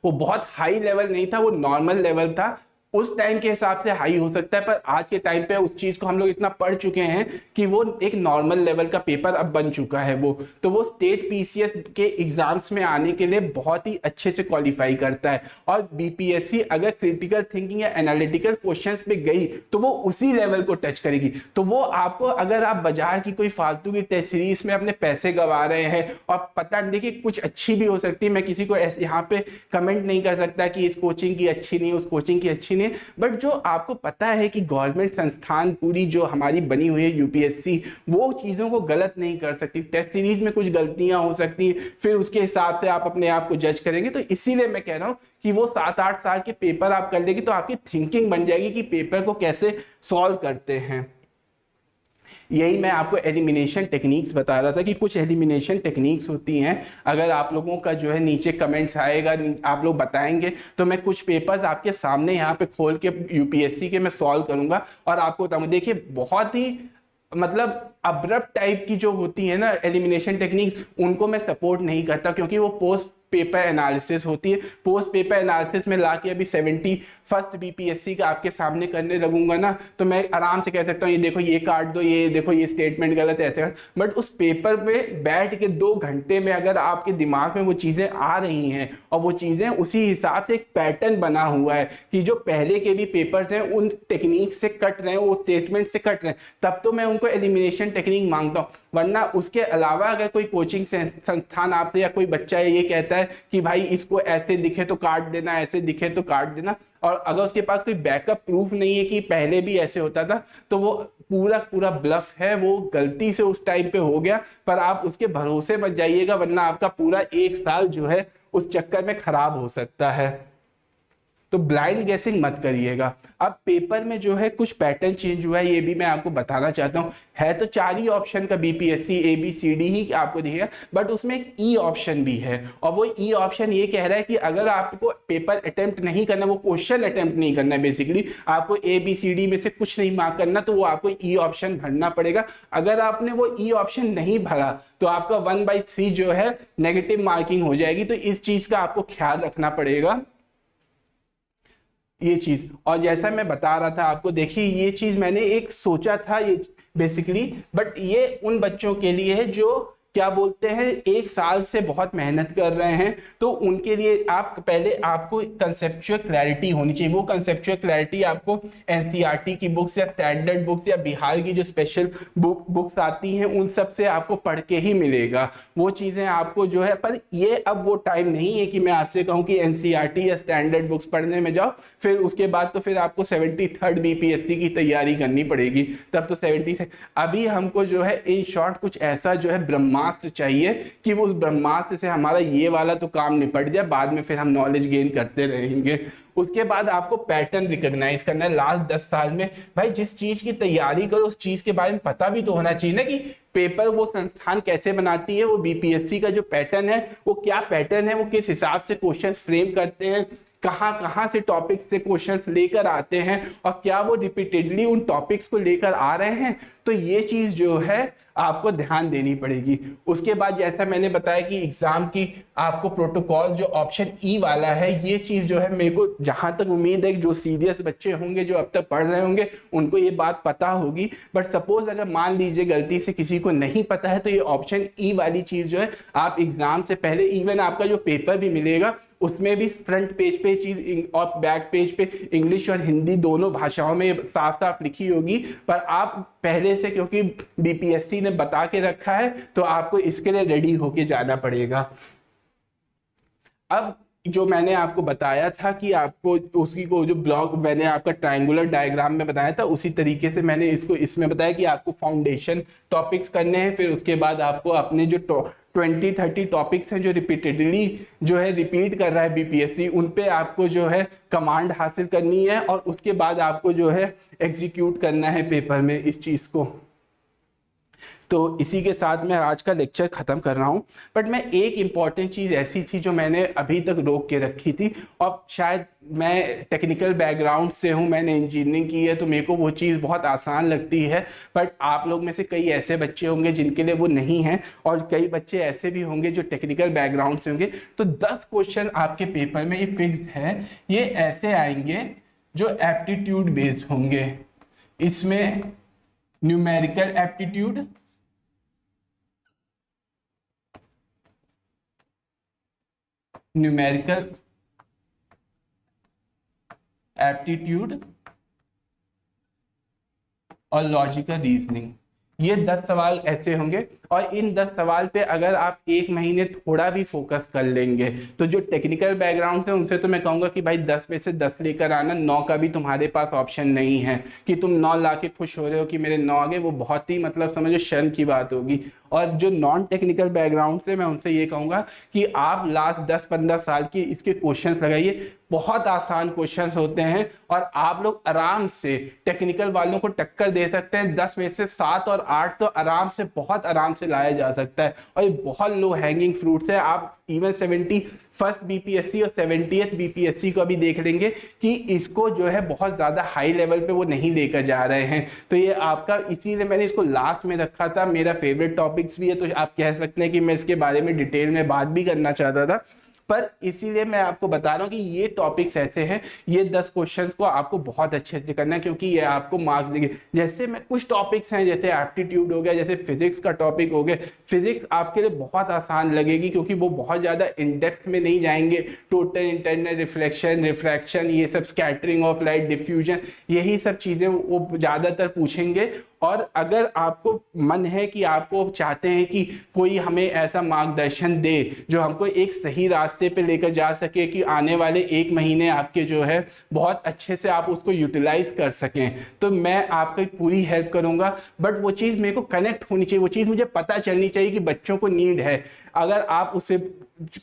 वो बहुत हाई लेवल नहीं था, वो नॉर्मल लेवल था। उस टाइम के हिसाब से हाई हो सकता है, पर आज के टाइम पे उस चीज को हम लोग इतना पढ़ चुके हैं कि वो एक नॉर्मल लेवल का पेपर अब बन चुका है। वो तो वो स्टेट पीसीएस के एग्जाम्स में आने के लिए बहुत ही अच्छे से क्वालिफाई करता है। और बीपीएससी अगर क्रिटिकल थिंकिंग या एनालिटिकल क्वेश्चंस पे गई तो वो उसी लेवल को टच करेगी। तो वो आपको, अगर आप बाजार की कोई फालतू की टेस्ट सीरीज में अपने पैसे गवा रहे हैं, और पता देखिए कुछ अच्छी भी हो सकती है, मैं किसी को यहाँ पे कमेंट नहीं कर सकता कि इस कोचिंग की अच्छी नहीं, उस कोचिंग की अच्छी नहीं, बट जो आपको पता है कि गवर्नमेंट संस्थान पूरी जो हमारी बनी हुई है यूपीएससी, वो चीजों को गलत नहीं कर सकती। टेस्ट सीरीज में कुछ गलतियां हो सकती, फिर उसके हिसाब से आप अपने आप को जज करेंगे। तो इसीलिए मैं कह रहा हूं कि वो 7-8 साल के पेपर आप कर लेंगे तो आपकी थिंकिंग बन जाएगी कि पेपर को कैसे सॉल्व करते हैं। यही मैं आपको एलिमिनेशन टेक्निक्स बता रहा था कि कुछ एलिमिनेशन टेक्निक्स होती हैं। अगर आप लोगों का जो है नीचे कमेंट्स आएगा, आप लोग बताएंगे, तो मैं कुछ पेपर्स आपके सामने यहाँ पे खोल के यूपीएससी के मैं सॉल्व करूंगा और आपको बताऊंगा। देखिए बहुत ही मतलब अब्रप्ट टाइप की जो होती है ना एलिमिनेशन टेक्निक्स, उनको मैं सपोर्ट नहीं करता, क्योंकि वो पोस्ट पेपर एनालिसिस होती है। पोस्ट पेपर एनालिसिस में लाके अभी 71st बीपीएससी का आपके सामने करने लगूंगा ना, तो मैं आराम से कह सकता हूँ ये देखो ये काट दो, ये देखो ये स्टेटमेंट गलत है, ऐसे। बट उस पेपर में बैठ के 2 घंटे में अगर आपके दिमाग में वो चीजें आ रही हैं और वो चीजें उसी हिसाब से एक पैटर्न बना हुआ है कि जो पहले के भी पेपर्स हैं उन टेक्निक से कट रहे हैं, वो स्टेटमेंट से कट रहे हैं, तब तो मैं उनको एलिमिनेशन टेक्निक मांगता हूँ। वरना उसके अलावा अगर कोई कोचिंग संस्थान आपसे या कोई बच्चा ये कहता है कि भाई इसको ऐसे दिखे तो काट देना, ऐसे दिखे तो काट देना, और अगर उसके पास कोई बैकअप प्रूफ नहीं है कि पहले भी ऐसे होता था, तो वो पूरा पूरा ब्लफ है, वो गलती से उस टाइम पे हो गया। पर आप उसके भरोसे मत जाइएगा, वरना आपका पूरा 1 साल जो है उस चक्कर में खराब हो सकता है। तो ब्लाइंड गेसिंग मत करिएगा। अब पेपर में जो है कुछ पैटर्न चेंज हुआ है, ये भी मैं आपको बताना चाहता हूँ। है तो 4 ही ऑप्शन का बीपीएससी ABCD ही आपको दिखेगा, बट उसमें एक ई ऑप्शन भी है, और वो ई ऑप्शन ये कह रहा है कि अगर आपको पेपर अटेम्प्ट नहीं करना, वो क्वेश्चन अटेम्प्ट नहीं करना है, बेसिकली आपको ABCD में से कुछ नहीं मार्क करना, तो वो आपको ई ऑप्शन भरना पड़ेगा। अगर आपने वो ई ऑप्शन नहीं भरा तो आपका 1/3 जो है नेगेटिव मार्किंग हो जाएगी। तो इस चीज का आपको ख्याल रखना पड़ेगा, ये चीज। और जैसा मैं बता रहा था आपको, देखिए ये चीज मैंने एक सोचा था ये बेसिकली, बट ये उन बच्चों के लिए है जो क्या बोलते हैं 1 साल से बहुत मेहनत कर रहे हैं, तो उनके लिए आप पहले आपको कंसेप्चुअल क्लैरिटी होनी चाहिए। वो कंसेप्चुअल क्लैरिटी आपको एनसीईआरटी की बुक्स या स्टैंडर्ड बुक्स या बिहार की जो स्पेशल बुक्स आती हैं उन सब से आपको पढ़ के ही मिलेगा। वो चीजें आपको जो है, पर ये अब वो टाइम नहीं है कि मैं आपसे कहूँ कि एनसीईआरटी या स्टैंडर्ड बुक्स पढ़ने में जाओ, फिर उसके बाद तो फिर आपको 73rd बीपीएससी की तैयारी करनी पड़ेगी, तब तो 70 से। अभी हमको जो है इन शॉर्ट कुछ ऐसा जो है ब्रह्मास्त्र चाहिए कि वो उस ब्रह्मास्त्र से हमारा ये वाला तो काम निपट जाए, बाद में फिर हम नॉलेज गेन करते रहेंगे। उसके बाद आपको पैटर्न रिकॉग्नाइज करना है। लास्ट 10 साल में भाई जिस चीज की तैयारी करो उस चीज के बारे में पता भी तो होना चाहिए ना, कि पेपर वो संस्थान कैसे बनाती है, वो बीपीएससी का जो पैटर्न है वो क्या पैटर्न है, वो किस हिसाब से क्वेश्चन फ्रेम करते हैं, कहां कहां से टॉपिक से क्वेश्चंस लेकर आते हैं, और क्या वो रिपीटेडली उन टॉपिक्स को लेकर आ रहे हैं। तो ये चीज जो है आपको ध्यान देनी पड़ेगी। उसके बाद जैसा मैंने बताया कि एग्जाम की आपको प्रोटोकॉल जो ऑप्शन ई वाला है, ये चीज जो है मेरे को जहां तक उम्मीद है कि जो सीरियस बच्चे होंगे जो अब तक पढ़ रहे होंगे उनको ये बात पता होगी। बट सपोज अगर मान लीजिए गलती से किसी को नहीं पता है, तो ये ऑप्शन ई वाली चीज जो है आप एग्जाम से पहले, इवन आपका जो पेपर भी मिलेगा उसमें भी फ्रंट पेज पे चीज और बैक पेज पे इंग्लिश और हिंदी दोनों भाषाओं में साफ साफ लिखी होगी। पर आप पहले से, क्योंकि बीपीएससी ने बता के रखा है, तो आपको इसके लिए रेडी होके जाना पड़ेगा। अब जो मैंने आपको बताया था कि आपको उसकी को जो ब्लॉक मैंने आपका ट्रायंगुलर डायग्राम में बताया था, उसी तरीके से मैंने इसको इसमें बताया कि आपको फाउंडेशन टॉपिक्स करने हैं, फिर उसके बाद आपको अपने जो 20-30 टॉपिक्स हैं जो रिपीटेडली जो है रिपीट कर रहा है बीपीएससी, उन पे आपको जो है कमांड हासिल करनी है, और उसके बाद आपको जो है एग्जीक्यूट करना है पेपर में इस चीज को। तो इसी के साथ मैं आज का लेक्चर ख़त्म कर रहा हूँ। बट मैं एक इम्पॉर्टेंट चीज़ ऐसी थी जो मैंने अभी तक रोक के रखी थी, और शायद मैं टेक्निकल बैकग्राउंड से हूँ, मैंने इंजीनियरिंग की है, तो मेरे को वो चीज़ बहुत आसान लगती है। बट आप लोग में से कई ऐसे बच्चे होंगे जिनके लिए वो नहीं है, और कई बच्चे ऐसे भी होंगे जो टेक्निकल बैकग्राउंड से होंगे। तो 10 क्वेश्चन आपके पेपर में ये फिक्स्ड है, ये ऐसे आएंगे जो एप्टीट्यूड बेस्ड होंगे। इसमें न्यूमेरिकल एप्टीट्यूड, न्यूमेरिकल एप्टीट्यूड और लॉजिकल रीजनिंग, ये 10 सवाल ऐसे होंगे। और इन 10 सवाल पे अगर आप एक महीने थोड़ा भी फोकस कर लेंगे, तो जो टेक्निकल बैकग्राउंड है उनसे तो मैं कहूँगा कि भाई 10 में से 10 लेकर आना, 9 का भी तुम्हारे पास ऑप्शन नहीं है कि तुम 9 ला के खुश हो रहे हो कि मेरे 9 आ गए, वो बहुत ही मतलब समझो शर्म की बात होगी। और जो नॉन टेक्निकल बैकग्राउंड से, मैं उनसे ये कहूँगा कि आप लास्ट 10-15 साल की इसके क्वेश्चंस लगाइए, बहुत आसान क्वेश्चंस होते हैं और आप लोग आराम से टेक्निकल वालों को टक्कर दे सकते हैं। 10 में से 7 और 8 तो आराम से, बहुत आराम से लाया जा सकता है, और ये बहुत लो हैंगिंग फ्रूट्स है। आप इवन 71st बीपीएससी और 70th बीपीएससी को अभी देख लेंगे कि इसको जो है बहुत ज़्यादा हाई लेवल पे वो नहीं लेकर जा रहे हैं। तो ये आपका, इसीलिए मैंने इसको लास्ट में रखा था, मेरा फेवरेट टॉपिक्स भी है, तो आप कह सकते हैं कि मैं इसके बारे में डिटेल में बात भी करना चाहता था, पर इसीलिए मैं आपको बता रहा हूं कि ये टॉपिक्स ऐसे हैं, ये 10 क्वेश्चंस को आपको बहुत अच्छे से करना है, क्योंकि ये आपको मार्क्स देंगे। जैसे मैं कुछ टॉपिक्स हैं, जैसे एप्टीट्यूड हो गया, जैसे फिजिक्स का टॉपिक हो गया, फिजिक्स आपके लिए बहुत आसान लगेगी क्योंकि वो बहुत ज़्यादा इन डेप्थ में नहीं जाएंगे। टोटल इंटरनल रिफ्लेक्शन, रिफ्रैक्शन, ये सब, स्कैटरिंग ऑफ लाइट, डिफ्यूजन, यही सब चीज़ें वो ज़्यादातर पूछेंगे। और अगर आपको मन है कि आपको चाहते हैं कि कोई हमें ऐसा मार्गदर्शन दे जो हमको एक सही रास्ते पे लेकर जा सके कि आने वाले एक महीने आपके जो है बहुत अच्छे से आप उसको यूटिलाइज कर सकें, तो मैं आपकी पूरी हेल्प करूंगा। बट वो चीज़ मेरे को कनेक्ट होनी चाहिए, वो चीज़ मुझे पता चलनी चाहिए कि बच्चों को नीड है। अगर आप उसे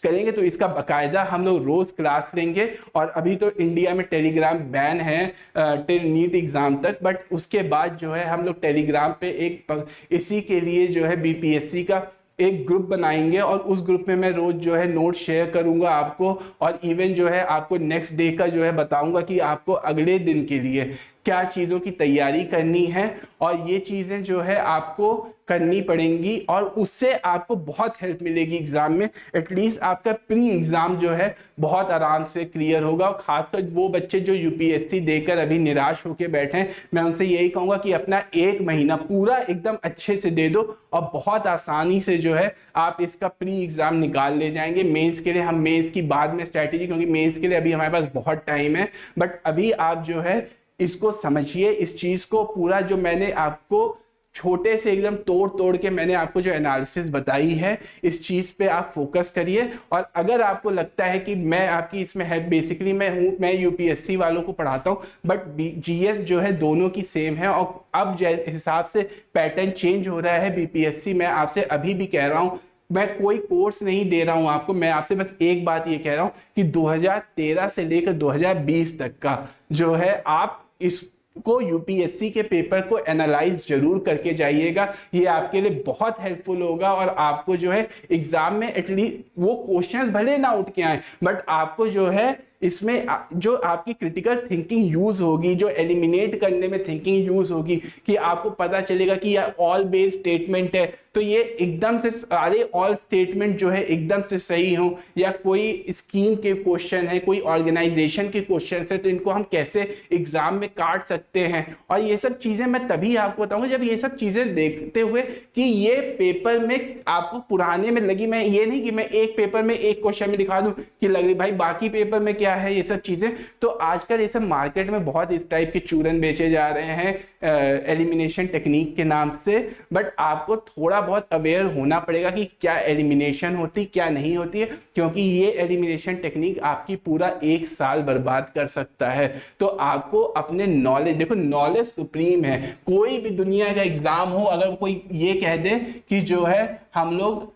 करेंगे तो इसका बाकायदा हम लोग रोज़ क्लास लेंगे। और अभी तो इंडिया में टेलीग्राम बैन है टिल नीट एग्ज़ाम तक, बट उसके बाद जो है हम लोग टेलीग्राम पे एक इसी के लिए जो है बीपीएससी का एक ग्रुप बनाएंगे, और उस ग्रुप में मैं रोज जो है नोट शेयर करूंगा आपको, और इवन जो है आपको नेक्स्ट डे का जो है बताऊंगा कि आपको अगले दिन के लिए क्या चीज़ों की तैयारी करनी है, और ये चीज़ें जो है आपको करनी पड़ेंगी, और उससे आपको बहुत हेल्प मिलेगी एग्ज़ाम में। एटलीस्ट आपका प्री एग्ज़ाम जो है बहुत आराम से क्लियर होगा। और खासकर वो बच्चे जो यूपीएससी देकर अभी निराश होकर बैठे हैं, मैं उनसे यही कहूँगा कि अपना एक महीना पूरा एकदम अच्छे से दे दो, और बहुत आसानी से जो है आप इसका प्री एग्ज़ाम निकाल ले जाएंगे। मेंस के लिए हम मेंस की बाद में स्ट्रैटेजी, क्योंकि मेंस के लिए अभी हमारे पास बहुत टाइम है, बट अभी आप जो है इसको समझिए, इस चीज़ को पूरा जो मैंने आपको छोटे से एकदम तोड़ तोड़ के मैंने आपको जो एनालिसिस बताई है, इस चीज़ पे आप फोकस करिए। और अगर आपको लगता है कि मैं आपकी इसमें है, बेसिकली मैं यूपीएससी वालों को पढ़ाता हूँ, बट जीएस जो है दोनों की सेम है, और अब जिस हिसाब से पैटर्न चेंज हो रहा है बीपीएससी, मैं आपसे अभी भी कह रहा हूँ, मैं कोई कोर्स नहीं दे रहा हूं आपको, मैं आपसे बस एक बात ये कह रहा हूं कि 2013 से लेकर 2020 तक का जो है आप इसको यूपीएससी के पेपर को एनालाइज जरूर करके जाइएगा। ये आपके लिए बहुत हेल्पफुल होगा, और आपको जो है एग्जाम में एटलीस्ट वो क्वेश्चंस भले ना उठ के आए, बट आपको जो है इसमें जो आपकी क्रिटिकल थिंकिंग यूज होगी, जो एलिमिनेट करने में थिंकिंग यूज होगी, कि आपको पता चलेगा कि यह ऑल बेस्ड स्टेटमेंट है, तो ये एकदम से सारे ऑल स्टेटमेंट जो है एकदम से सही हो, या कोई स्कीम के क्वेश्चन है, कोई ऑर्गेनाइजेशन के क्वेश्चन है, तो इनको हम कैसे एग्जाम में काट सकते हैं। और ये सब चीजें मैं तभी आपको बताऊंगा जब ये सब चीजें देखते हुए कि ये पेपर में आपको पुराने में लगी। मैं ये नहीं कि मैं एक पेपर में एक क्वेश्चन में दिखा दूं कि लग रही भाई बाकी पेपर में क्या है ये सब चीजें। तो आजकल ये सब मार्केट में बहुत इस टाइप के चूरन बेचे जा रहे हैं एलिमिनेशन टेक्निक के नाम से, बट आपको थोड़ा बहुत अवेयर होना पड़ेगा कि क्या एलिमिनेशन होती, क्या नहीं होती है, क्योंकि ये एलिमिनेशन टेक्निक आपकी पूरा एक साल बर्बाद कर सकता है। तो आपको अपने नॉलेज, देखो नॉलेज सुप्रीम है, कोई भी दुनिया का एग्जाम हो, अगर कोई ये कह दे कि जो है हम लोग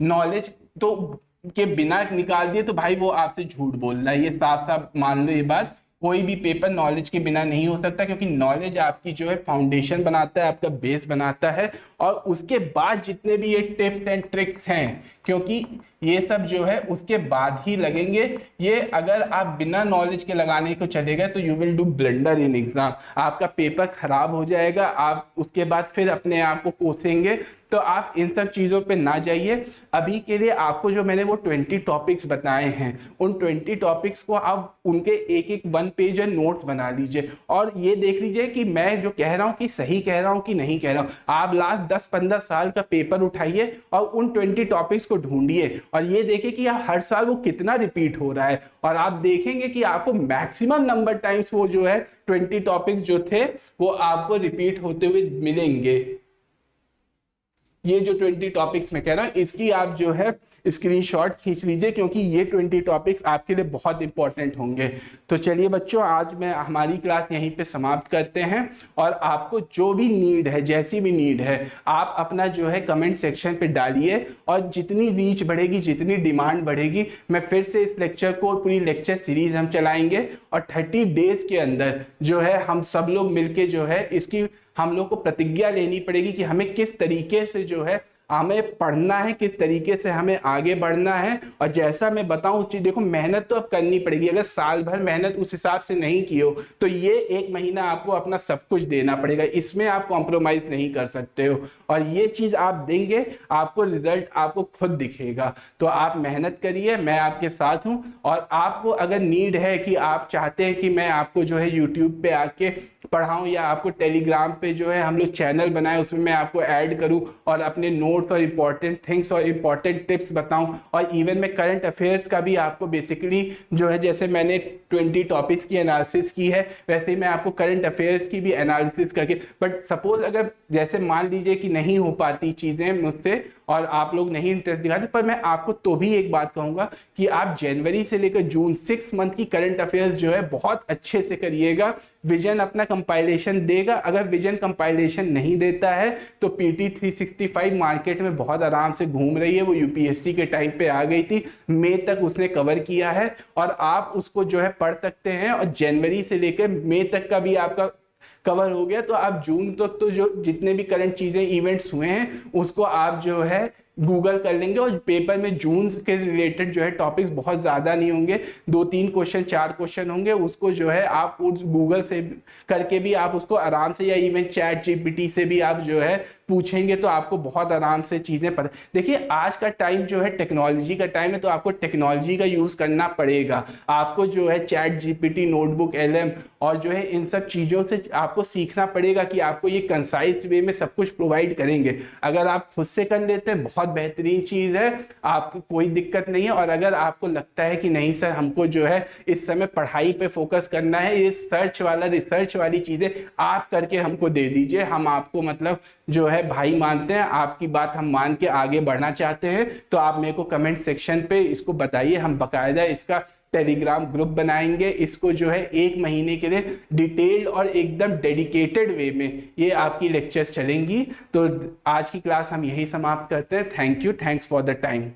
नॉलेज तो के बिना निकाल दिए, तो भाई वो आपसे झूठ बोल रहा है, ये साफ साफ मान लो ये बात। कोई भी पेपर नॉलेज के बिना नहीं हो सकता, क्योंकि नॉलेज आपकी जो है फाउंडेशन बनाता है, आपका बेस बनाता है, और उसके बाद जितने भी ये टिप्स एंड ट्रिक्स हैं, क्योंकि ये सब जो है उसके बाद ही लगेंगे। ये अगर आप बिना नॉलेज के लगाने को चले गए तो you will do blunder in exam, आपका पेपर खराब हो जाएगा, आप उसके बाद फिर अपने आप को कोसेंगे। तो आप इन सब चीज़ों पे ना जाइए। अभी के लिए आपको जो मैंने वो 20 टॉपिक्स बताए हैं, उन 20 टॉपिक्स को आप उनके एक एक 1 पेज नोट्स बना लीजिए, और ये देख लीजिए कि मैं जो कह रहा हूँ कि सही कह रहा हूँ कि नहीं कह रहा हूँ। आप लास्ट 10-15 साल का पेपर उठाइए और उन 20 टॉपिक्स को ढूंढिए, और ये देखिए कि हर साल वो कितना रिपीट हो रहा है, और आप देखेंगे कि आपको मैक्सिमम नंबर टाइम्स वो जो है 20 टॉपिक्स जो थे वो आपको रिपीट होते हुए मिलेंगे। ये जो 20 टॉपिक्स मैं कह रहा हूँ, इसकी आप जो है स्क्रीनशॉट खींच लीजिए, क्योंकि ये 20 टॉपिक्स आपके लिए बहुत इंपॉर्टेंट होंगे। तो चलिए बच्चों, आज मैं हमारी क्लास यहीं पे समाप्त करते हैं, और आपको जो भी नीड है, जैसी भी नीड है, आप अपना जो है कमेंट सेक्शन पे डालिए, और जितनी रीच बढ़ेगी, जितनी डिमांड बढ़ेगी, मैं फिर से इस लेक्चर को, पूरी लेक्चर सीरीज हम चलाएंगे, और 30 डेज के अंदर जो है हम सब लोग मिलके जो है इसकी हम लोग को प्रतिज्ञा लेनी पड़ेगी कि हमें किस तरीके से जो है हमें पढ़ना है, किस तरीके से हमें आगे बढ़ना है। और जैसा मैं बताऊं उस चीज, देखो मेहनत तो अब करनी पड़ेगी। अगर साल भर मेहनत उस हिसाब से नहीं की हो तो ये 1 महीना आपको अपना सब कुछ देना पड़ेगा, इसमें आप कॉम्प्रोमाइज नहीं कर सकते हो, और ये चीज आप देंगे, आपको रिजल्ट आपको खुद दिखेगा। तो आप मेहनत करिए, मैं आपके साथ हूं। और आपको अगर नीड है कि आप चाहते हैं कि मैं आपको जो है यूट्यूब पे आके पढ़ाऊं, या आपको टेलीग्राम पे जो है हम लोग चैनल बनाए, उसमें मैं आपको ऐड करूं और अपने नोट्स और इंपॉर्टेंट थिंग्स और इंपॉर्टेंट टिप्स बताऊं, और इवन मैं करंट अफेयर्स का भी आपको बेसिकली जो है, जैसे मैंने 20 टॉपिक्स की एनालिसिस की है, वैसे ही मैं आपको करंट अफेयर्स की भी एनालिसिस करके, बट सपोज अगर जैसे मान लीजिए कि नहीं हो पाती चीज़ें मुझसे और आप लोग नहीं इंटरेस्ट दिखाते, पर मैं आपको तो भी एक बात कहूंगा कि आप जनवरी से लेकर जून 6 मंथ की करंट अफेयर्स जो है बहुत अच्छे से करिएगा। विजन अपना कंपाइलेशन देगा, अगर विजन कंपाइलेशन नहीं देता है तो PT 365 मार्केट में बहुत आराम से घूम रही है, वो यूपीएससी के टाइम पे आ गई थी, मई तक उसने कवर किया है, और आप उसको जो है पढ़ सकते हैं, और जनवरी से लेकर मई तक का भी आपका कवर हो गया। तो आप जून तक तो जो जितने भी करंट चीजें इवेंट्स हुए हैं उसको आप जो है गूगल कर लेंगे, और पेपर में जून के रिलेटेड जो है टॉपिक्स बहुत ज़्यादा नहीं होंगे, 2-3 क्वेश्चन 4 क्वेश्चन होंगे, उसको जो है आप उस गूगल से करके भी आप उसको आराम से, या इवन चैट जीपीटी से भी आप जो है पूछेंगे तो आपको बहुत आराम से चीज़ें पता। देखिए आज का टाइम जो है टेक्नोलॉजी का टाइम है, तो आपको टेक्नोलॉजी का यूज़ करना पड़ेगा। आपको जो है चैट जीपीटी, नोटबुक LM और जो है इन सब चीज़ों से आपको सीखना पड़ेगा कि आपको ये कंसाइज वे में सब कुछ प्रोवाइड करेंगे। अगर आप खुद से कर लेते हैं बहुत बेहतरीन चीज़ है, आपको कोई दिक्कत नहीं है। और अगर आपको लगता है कि नहीं सर हमको जो है इस समय पढ़ाई पे फोकस करना है, ये रिसर्च वाली चीज़ें आप करके हमको दे दीजिए, हम आपको मतलब जो है भाई मानते हैं, आपकी बात हम मान के आगे बढ़ना चाहते हैं। तो आप मेरे को कमेंट सेक्शन पे इसको बताइए, हम बकायदा इसका टेलीग्राम ग्रुप बनाएंगे, इसको जो है 1 महीने के लिए डिटेल्ड और एकदम डेडिकेटेड वे में ये आपकी लेक्चर्स चलेंगी। तो आज की क्लास हम यही समाप्त करते हैं। Thank you, thanks for the time.